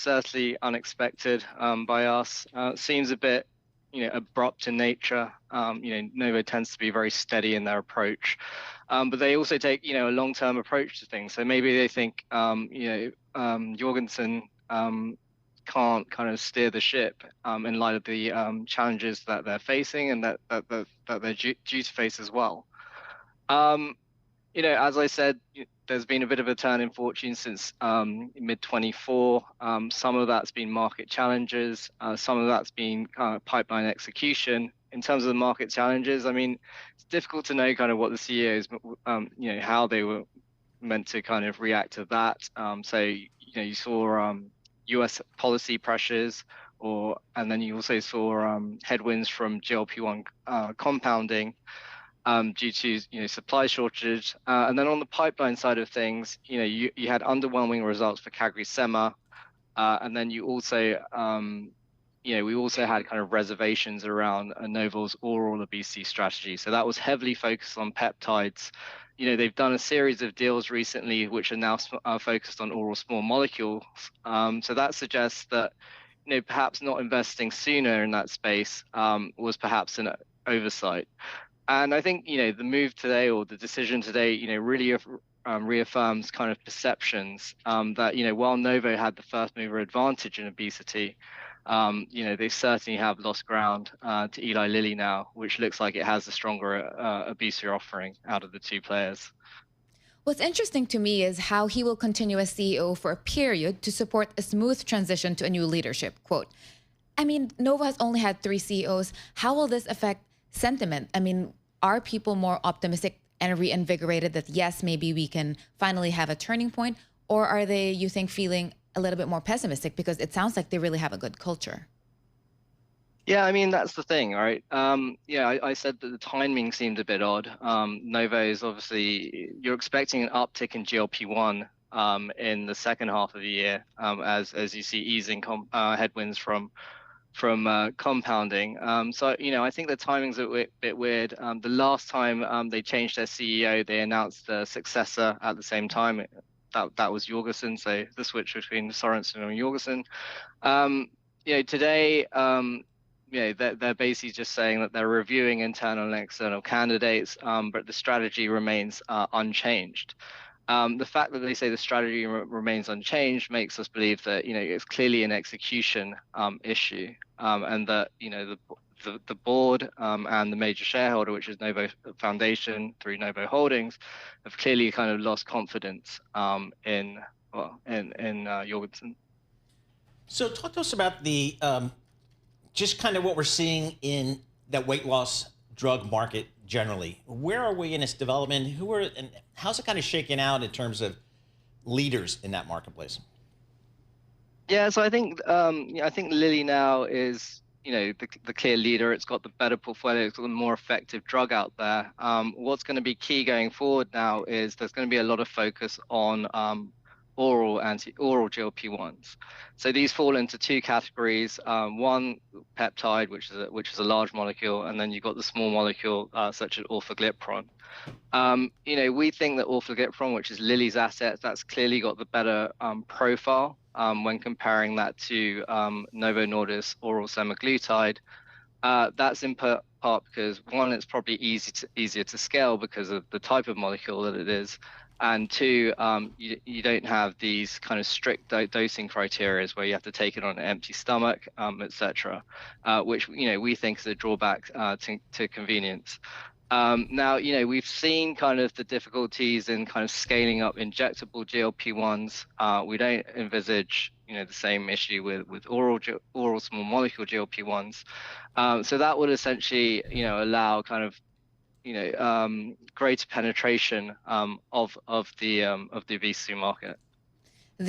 certainly unexpected by us. Seems a bit, abrupt in nature. Novo tends to be very steady in their approach, but they also take, a long-term approach to things. So maybe they think, Jorgensen can't kind of steer the ship in light of the challenges that they're facing and that they're due to face as well. As I said, there's been a bit of a turn in fortune since mid-24. Some of that's been market challenges. Some of that's been pipeline execution. In terms of the market challenges, I mean, it's difficult to know kind of what the CEOs, how they were meant to kind of react to that. So, you saw US policy pressures, and then you also saw headwinds from GLP-1 compounding. Due to supply shortage, and then on the pipeline side of things, you had underwhelming results for CagriSema, and then you also, we also had kind of reservations around Novo's oral obesity strategy. So that was heavily focused on peptides. They've done a series of deals recently which are now focused on oral small molecules. So that suggests that perhaps not investing sooner in that space was perhaps an oversight. And I think, the move today or the decision today, really reaffirms kind of perceptions that, while Novo had the first mover advantage in obesity, they certainly have lost ground to Eli Lilly now, which looks like it has a stronger obesity offering out of the two players. What's interesting to me is how he will continue as CEO for a period to support a smooth transition to a new leadership. Quote, I mean, Novo has only had 3 CEOs. How will this affect sentiment? I mean, are people more optimistic and reinvigorated that, yes, maybe we can finally have a turning point? Or are they, you think, feeling a little bit more pessimistic because it sounds like they really have a good culture? Yeah, I mean, that's the thing, right? I said that the timing seemed a bit odd. Novo is obviously, you're expecting an uptick in GLP-1 in the second half of the year as you see easing headwinds from compounding. So, I think the timing's a bit weird. The last time they changed their CEO, they announced a successor at the same time. That was Jorgensen. So the switch between Sørensen and Jorgensen. Today, they're basically just saying that they're reviewing internal and external candidates, but the strategy remains unchanged. The fact that they say the strategy remains unchanged makes us believe that it's clearly an execution issue, and that the board and the major shareholder, which is Novo Foundation through Novo Holdings, have clearly kind of lost confidence in Jorgensen. So talk to us about the just kind of what we're seeing in that weight loss drug market generally. Where are we in its development? And how's it kind of shaking out in terms of leaders in that marketplace? Yeah, so I think Lilly now is the clear leader. It's got the better portfolio. It's got the more effective drug out there. What's going to be key going forward now is there's going to be a lot of focus on oral GLP-1s. So these fall into 2 categories. One, peptide, which is a large molecule, and then you've got the small molecule such as orforglipron. We think that orforglipron, which is Lilly's asset, that's clearly got the better profile when comparing that to Novo Nordisk oral semaglutide. That's in part because, one, it's probably easier to scale because of the type of molecule that it is. And 2, you don't have these kind of strict dosing criteria where you have to take it on an empty stomach, etc., which we think is a drawback to convenience. Now, we've seen kind of the difficulties in kind of scaling up injectable GLP-1s. We don't envisage the same issue with oral small molecule GLP-1s. So that would essentially allow kind of greater penetration of the obesity market.